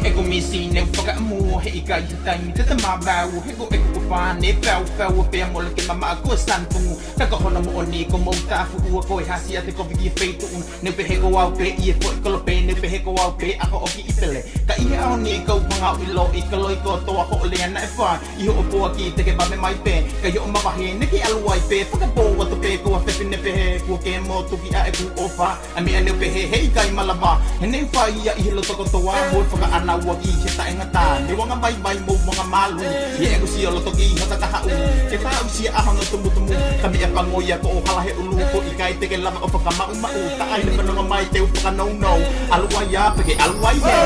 ego mi si ne fuka mo he ikai tai mi tata ma ba u he go ego fa ne fa pe mo le ke mama ko san pu ta ko hono mo ni ko mo ta fu ko ha si ate ko vi feito un ne pe he go au pe i ko ko lo pe ne pe he go au pe a ko oki itele ka i ha ni ko nga u lo i ko lo ko to ko le na fa i ho po ki te ke ba me mai pe ka yo ma ba he ne ki alu ai pe fuka po wa to pe ko fe ne pe he ko ke mo to ki a e ku ofa a mi ane pe he kai malaba ne fa i a i lo to ko to wa mo fuka ana wa ki che ta ngata ni wa nga bai mo mga malu i e ko si lo to ki hata ka ha u ke fa u si a hanga tumu kami e pangoya ko hala he ulu ko i kai te ke lama o fuka ma ta ai le no mai te u fuka no aluaya pe ke aluaya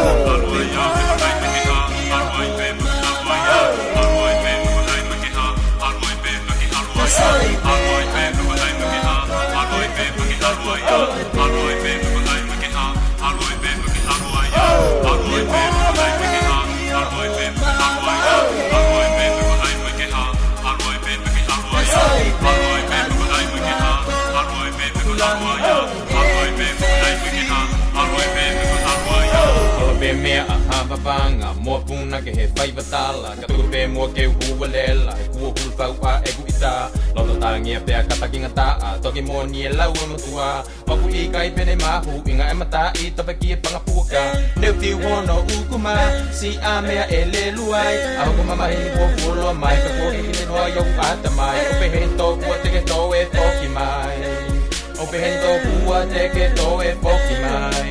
Vanga mo puna ke he fai batala ka tu pe mo ke huwalela ku ku fa wa e ku ita lo to tangi pe ka ta kinga ta to ki mo ni la u mo tua o ku i kai pe ne ma hu inga e mata i to pe ki pa nga puka ne fi wono u ku ma si a me e le luai a ku ma mai ko fu lo mai ka ko ki ne no yo a ta mai o pe he to ku te ke to e to ki mai o pe he to ku te ke to e po ki mai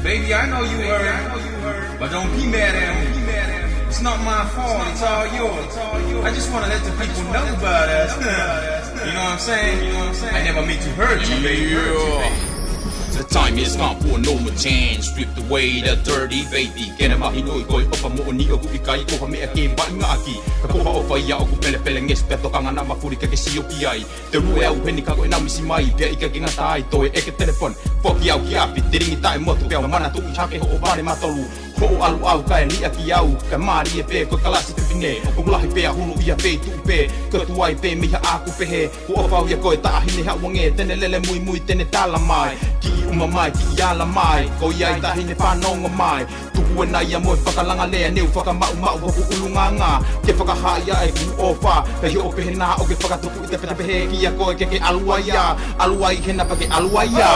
Baby, I know you heard, but don't be mad at me. It's not my fault, it's all yours. I just want to let the people know about us. You know what I'm saying? I never meant to hurt you, baby. The time is gone for no more change. Strip away the dirty baby. Kena mahi noi koi opa mo ni o ku ikai ko me ake ba ngaki. Ka ko o fa ya o ku pele nges pe to kanga na mafuri ka ke si o ki ai. Te ru e au heni ka ko na misi mai pe ika kinga tai to e ke telefon. Foki au ki api tiringi tai mo tu pe mana tu i chake ho ba ne matolu. Ho alu ka ni aki au ka mari e pe ko kalasi te pine. O lahi pe a hulu ia pe tu pe. Ko tu ai pe mi ha aku pe he. Ko o fa ia ko ta hine ha wange tene lele mui tene tala mai. Uma mai ki ala mai ko ia ta hine pa nonga mai tuku na ia mo whakalanga lea neu whakamau ko ulunganga ke whakahaya e ku ofa ka hi ope hena o ke whakatuku i te pehe ki a koe ke aluaia aluai hena pa ke aluaia